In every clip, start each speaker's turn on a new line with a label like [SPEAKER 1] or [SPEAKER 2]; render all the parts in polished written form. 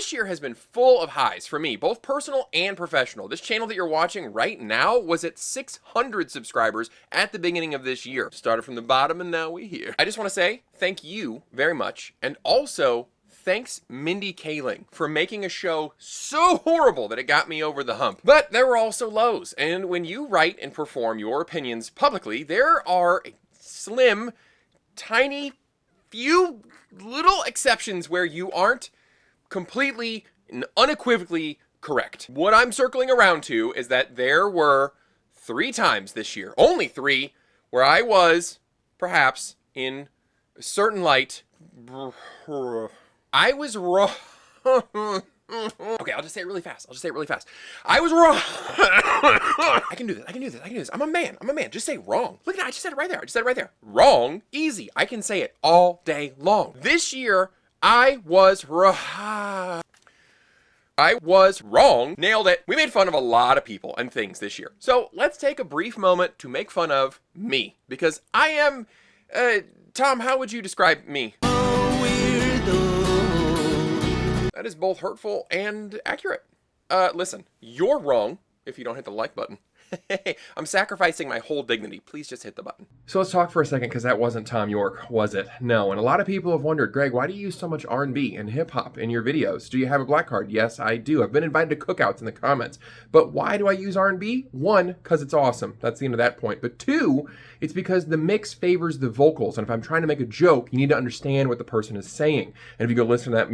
[SPEAKER 1] this year has been full of highs for me, both personal and professional. This channel that you're watching right now was at 600 subscribers at the beginning of this year. Started from the bottom and now we're here. I just want to say thank you very much. And also, thanks Mindy Kaling for making a show so horrible that it got me over the hump. But there were also lows. And when you write and perform your opinions publicly, there are a slim, tiny, few little exceptions where you aren't completely and unequivocally correct. What I'm circling around to is that there were 3 times this year, only 3, where I was, perhaps, in a certain light, I was wrong. Okay, I'll just say it really fast. I was wrong. I can do this. I'm a man. Just say wrong. Look at that. I just said it right there. Wrong. Easy. I can say it all day long. This year, I was wrong. Nailed it. We made fun of a lot of people and things this year. So let's take a brief moment to make fun of me. Because I am, Tom, how would you describe me? That is both hurtful and accurate. Listen, you're wrong if you don't hit the like button. I'm sacrificing my whole dignity. Please just hit the button. So let's talk for a second, because that wasn't Tom York, was it? No, and a lot of people have wondered, Greg, why do you use so much R&B and hip-hop in your videos? Do you have a black card? Yes, I do. I've been invited to cookouts in the comments. But why do I use R&B? 1, because it's awesome. That's the end of that point. But 2, it's because the mix favors the vocals. And if I'm trying to make a joke, you need to understand what the person is saying. And if you go listen to that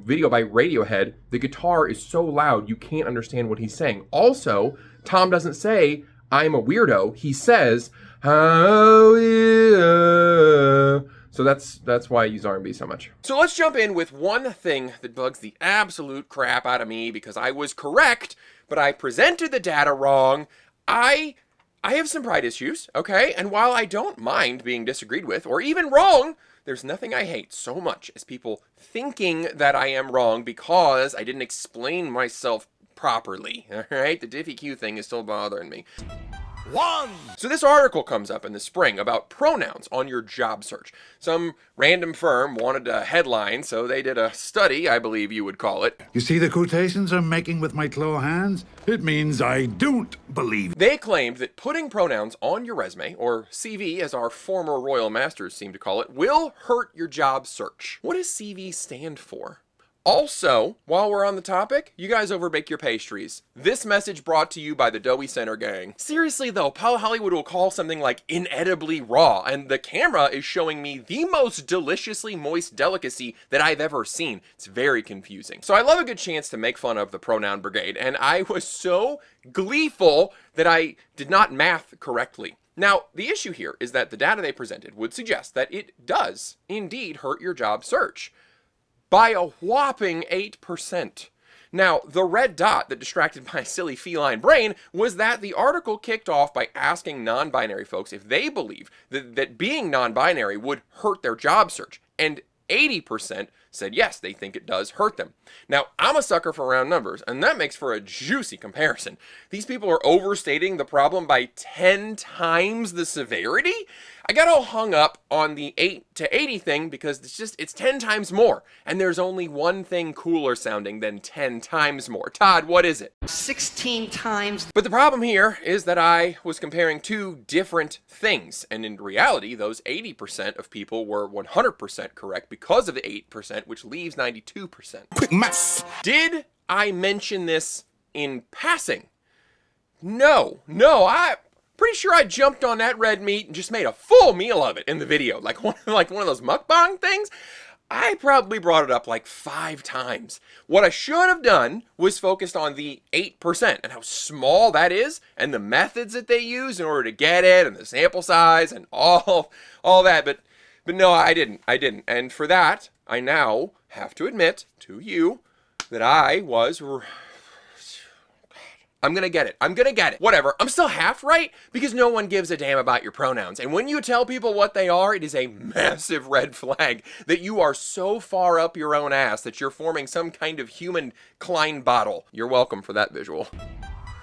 [SPEAKER 1] video by Radiohead, the guitar is so loud you can't understand what he's saying. Also, Tom doesn't say, I'm a weirdo. He says, oh yeah. So that's why I use R&B so much. So let's jump in with one thing that bugs the absolute crap out of me, because I was correct, but I presented the data wrong. I have some pride issues, okay? And while I don't mind being disagreed with or even wrong, there's nothing I hate so much as people thinking that I am wrong because I didn't explain myself properly, all right? The Diffie-Q thing is still bothering me. So this article comes up in the spring about pronouns on your job search. Some random firm wanted a headline, so they did a study, I believe you would call it.
[SPEAKER 2] You see the quotations I'm making with my claw hands? It means I don't believe.
[SPEAKER 1] They claimed that putting pronouns on your resume, or CV as our former royal masters seem to call it, will hurt your job search. What does CV stand for? Also, while we're on the topic, you guys overbake your pastries. This message brought to you by the Doughy Center gang. Seriously though, Paul Hollywood will call something like inedibly raw, and the camera is showing me the most deliciously moist delicacy that I've ever seen. It's very confusing. So I love a good chance to make fun of the pronoun brigade, and I was so gleeful that I did not math correctly. Now, the issue here is that the data they presented would suggest that it does indeed hurt your job search by a whopping 8%. Now, the red dot that distracted my silly feline brain was that the article kicked off by asking non-binary folks if they believe that being non-binary would hurt their job search. And 80% said yes, they think it does hurt them. Now, I'm a sucker for round numbers, and that makes for a juicy comparison. These people are overstating the problem by 10 times the severity? I got all hung up on the 8 to 80 thing because it's 10 times more. And there's only one thing cooler sounding than 10 times more. Todd, what is it?
[SPEAKER 3] 16 times.
[SPEAKER 1] But the problem here is that I was comparing 2 different things. And in reality, those 80% of people were 100% correct because of the 8%, which leaves 92%.
[SPEAKER 2] Quick maths.
[SPEAKER 1] Did I mention this in passing? No, I'm pretty sure I jumped on that red meat and just made a full meal of it in the video, like one of those mukbang things. I probably brought it up like 5 times. What I should have done was focused on the 8% and how small that is and the methods that they use in order to get it and the sample size and all that. But no, I didn't. And for that, I now have to admit to you that I was... I'm gonna get it. Whatever. I'm still half right because no one gives a damn about your pronouns. And when you tell people what they are, it is a massive red flag that you are so far up your own ass that you're forming some kind of human Klein bottle. You're welcome for that visual.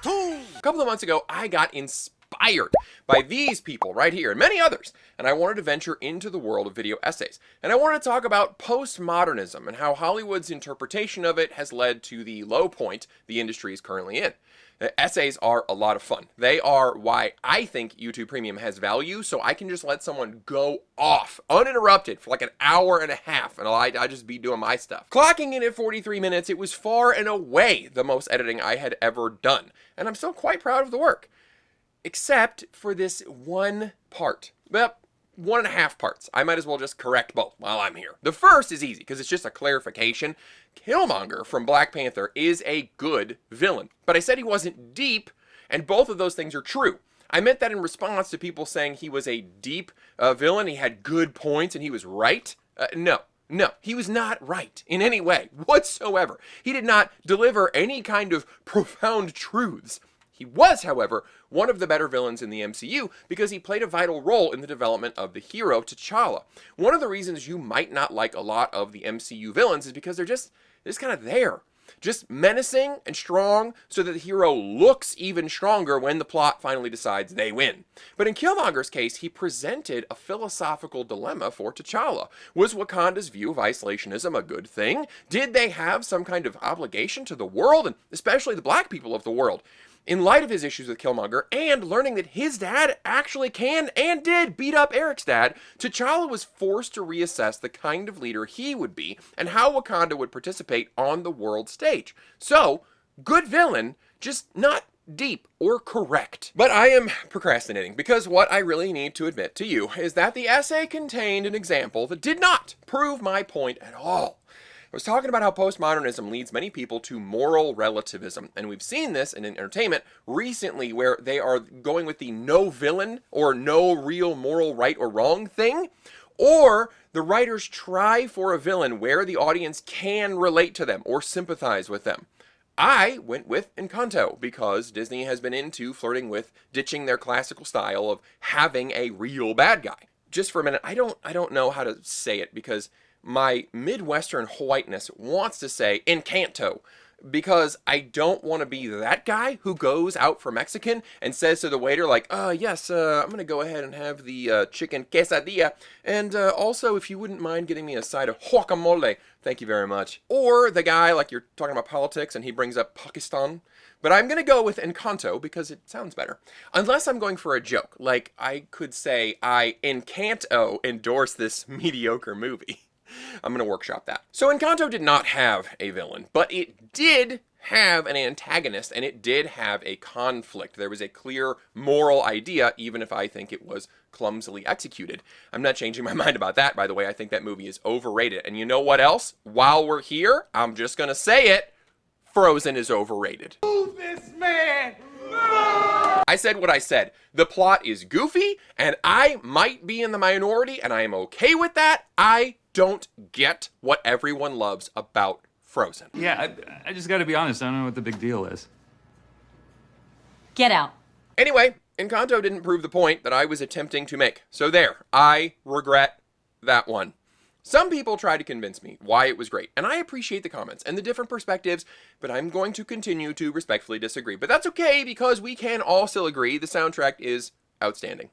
[SPEAKER 1] A couple of months ago, I got inspired inspired by these people right here and many others, and I wanted to venture into the world of video essays. And I wanted to talk about postmodernism and how Hollywood's interpretation of it has led to the low point the industry is currently in. Essays are a lot of fun. They are why I think YouTube Premium has value, so I can just let someone go off uninterrupted for like an hour and a half, and I just be doing my stuff. Clocking in at 43 minutes, it was far and away the most editing I had ever done, and I'm still quite proud of the work. Except for this one part. Well, 1.5 parts. I might as well just correct both while I'm here. The first is easy because it's just a clarification. Killmonger from Black Panther is a good villain, but I said he wasn't deep, and both of those things are true. I meant that in response to people saying he was a deep villain, he had good points, and he was right. No, he was not right in any way whatsoever. He did not deliver any kind of profound truths. He was, however, one of the better villains in the MCU because he played a vital role in the development of the hero T'Challa. One of the reasons you might not like a lot of the MCU villains is because they're just kind of there. Just menacing and strong so that the hero looks even stronger when the plot finally decides they win. But in Killmonger's case, he presented a philosophical dilemma for T'Challa. Was Wakanda's view of isolationism a good thing? Did they have some kind of obligation to the world, and especially the black people of the world? In light of his issues with Killmonger and learning that his dad actually can and did beat up Eric's dad, T'Challa was forced to reassess the kind of leader he would be and how Wakanda would participate on the world stage. So, good villain, just not deep or correct. But I am procrastinating because what I really need to admit to you is that the essay contained an example that did not prove my point at all. I was talking about how postmodernism leads many people to moral relativism, and we've seen this in entertainment recently where they are going with the no villain or no real moral right or wrong thing, or the writers try for a villain where the audience can relate to them or sympathize with them. I went with Encanto because Disney has been into flirting with ditching their classical style of having a real bad guy. Just for a minute, I don't know how to say it because my Midwestern whiteness wants to say Encanto because I don't want to be that guy who goes out for Mexican and says to the waiter like, yes, I'm going to go ahead and have the chicken quesadilla, and also if you wouldn't mind getting me a side of guacamole, thank you very much. Or the guy like you're talking about politics and he brings up Pakistan. But I'm going to go with Encanto because it sounds better. Unless I'm going for a joke, like I could say I Encanto endorse this mediocre movie. I'm going to workshop that. So Encanto did not have a villain, but it did have an antagonist, and it did have a conflict. There was a clear moral idea, even if I think it was clumsily executed. I'm not changing my mind about that, by the way. I think that movie is overrated. And you know what else? While we're here, I'm just going to say it. Frozen is overrated. Move this man! I said what I said. The plot is goofy, and I might be in the minority, and I am okay with that. I don't get what everyone loves about Frozen.
[SPEAKER 3] Yeah, I just gotta be honest, I don't know what the big deal is.
[SPEAKER 4] Get out.
[SPEAKER 1] Anyway, Encanto didn't prove the point that I was attempting to make. So there, I regret that one. Some people try to convince me why it was great, and I appreciate the comments and the different perspectives, but I'm going to continue to respectfully disagree. But that's okay, because we can all still agree the soundtrack is outstanding.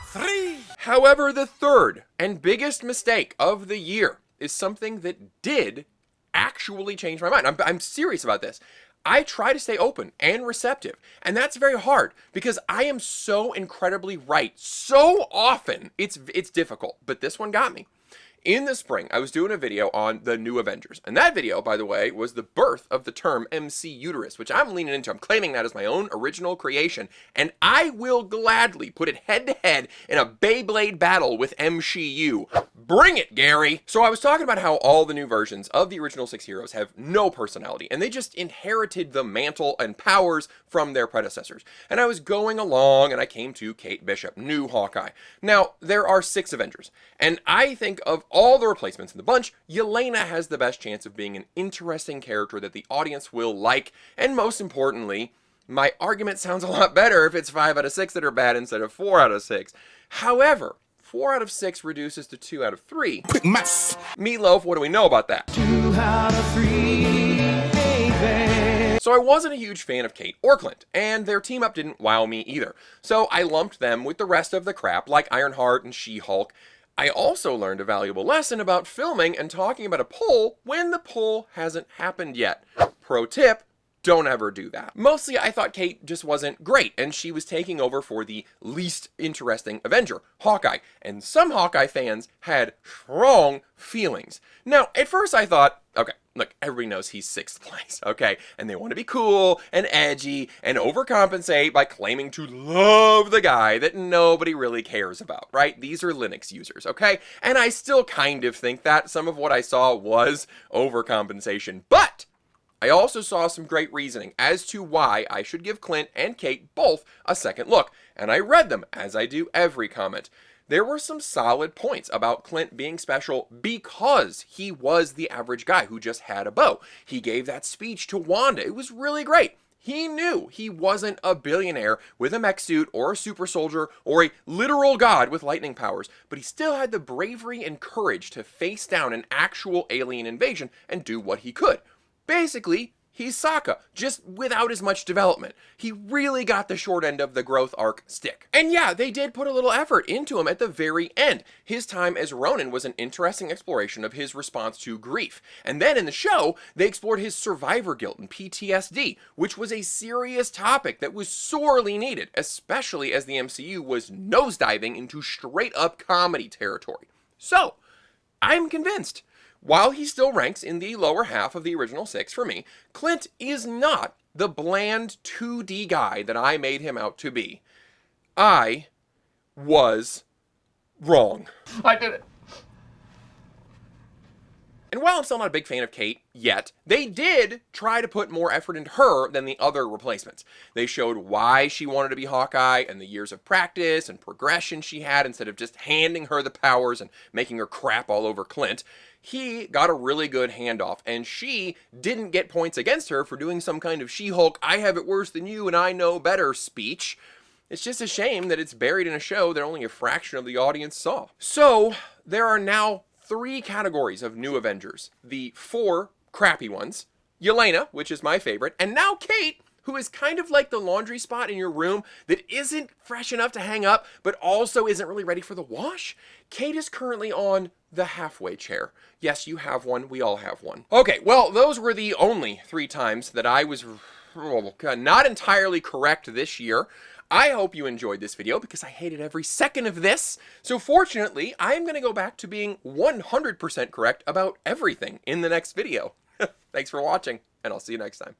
[SPEAKER 1] 3. However, the third and biggest mistake of the year is something that did actually change my mind. I'm serious about this. I try to stay open and receptive, and that's very hard because I am so incredibly right so often. It's difficult, but this one got me. In the spring, I was doing a video on the New Avengers, and that video, by the way, was the birth of the term MC Uterus, which I'm leaning into. I'm claiming that as my own original creation, and I will gladly put it head-to-head in a Beyblade battle with MCU. Bring it, Gary! So I was talking about how all the new versions of the original 6 heroes have no personality, and they just inherited the mantle and powers from their predecessors. And I was going along, and I came to Kate Bishop, new Hawkeye. Now, there are 6 Avengers, and I think of all the replacements in the bunch, Yelena has the best chance of being an interesting character that the audience will like, and most importantly, my argument sounds a lot better if it's 5 out of 6 that are bad instead of 4 out of 6. However, 4 out of 6 reduces to 2 out of 3. Quick maths! Meatloaf, what do we know about that?
[SPEAKER 5] 2 out of 3, baby.
[SPEAKER 1] So I wasn't a huge fan of Kate or Clint, and their team up didn't wow me either. So I lumped them with the rest of the crap like Ironheart and She-Hulk. I also learned a valuable lesson about filming and talking about a poll when the poll hasn't happened yet. Pro tip, don't ever do that. Mostly I thought Kate just wasn't great, and she was taking over for the least interesting Avenger, Hawkeye, and some Hawkeye fans had strong feelings. Now, at first I thought, okay, look, everybody knows he's 6th place, okay? And they want to be cool and edgy and overcompensate by claiming to love the guy that nobody really cares about, right? These are Linux users, okay? And I still kind of think that some of what I saw was overcompensation, but I also saw some great reasoning as to why I should give Clint and Kate both a second look, and I read them, as I do every comment. There were some solid points about Clint being special because he was the average guy who just had a bow. He gave that speech to Wanda. It was really great. He knew he wasn't a billionaire with a mech suit or a super soldier or a literal god with lightning powers, but he still had the bravery and courage to face down an actual alien invasion and do what he could. Basically, he's Sokka, just without as much development. He really got the short end of the growth arc stick. And yeah, they did put a little effort into him at the very end. His time as Ronin was an interesting exploration of his response to grief. And then in the show, they explored his survivor guilt and PTSD, which was a serious topic that was sorely needed, especially as the MCU was nosediving into straight up comedy territory. So, I'm convinced. While he still ranks in the lower half of the original 6 for me, Clint is not the bland 2D guy that I made him out to be. I was wrong.
[SPEAKER 3] I did it.
[SPEAKER 1] And while I'm still not a big fan of Kate yet, they did try to put more effort into her than the other replacements. They showed why she wanted to be Hawkeye and the years of practice and progression she had instead of just handing her the powers and making her crap all over Clint. He got a really good handoff, and she didn't get points against her for doing some kind of She-Hulk, I have it worse than you and I know better speech. It's just a shame that it's buried in a show that only a fraction of the audience saw. So, there are now 3 categories of new Avengers. The 4 crappy ones, Yelena, which is my favorite, and now Kate, who is kind of like the laundry spot in your room that isn't fresh enough to hang up, but also isn't really ready for the wash. Kate is currently on the halfway chair. Yes, you have one. We all have one. Okay, well, those were the only 3 times that I was not entirely correct this year. I hope you enjoyed this video because I hated every second of this. So fortunately, I'm going to go back to being 100% correct about everything in the next video. Thanks for watching, and I'll see you next time.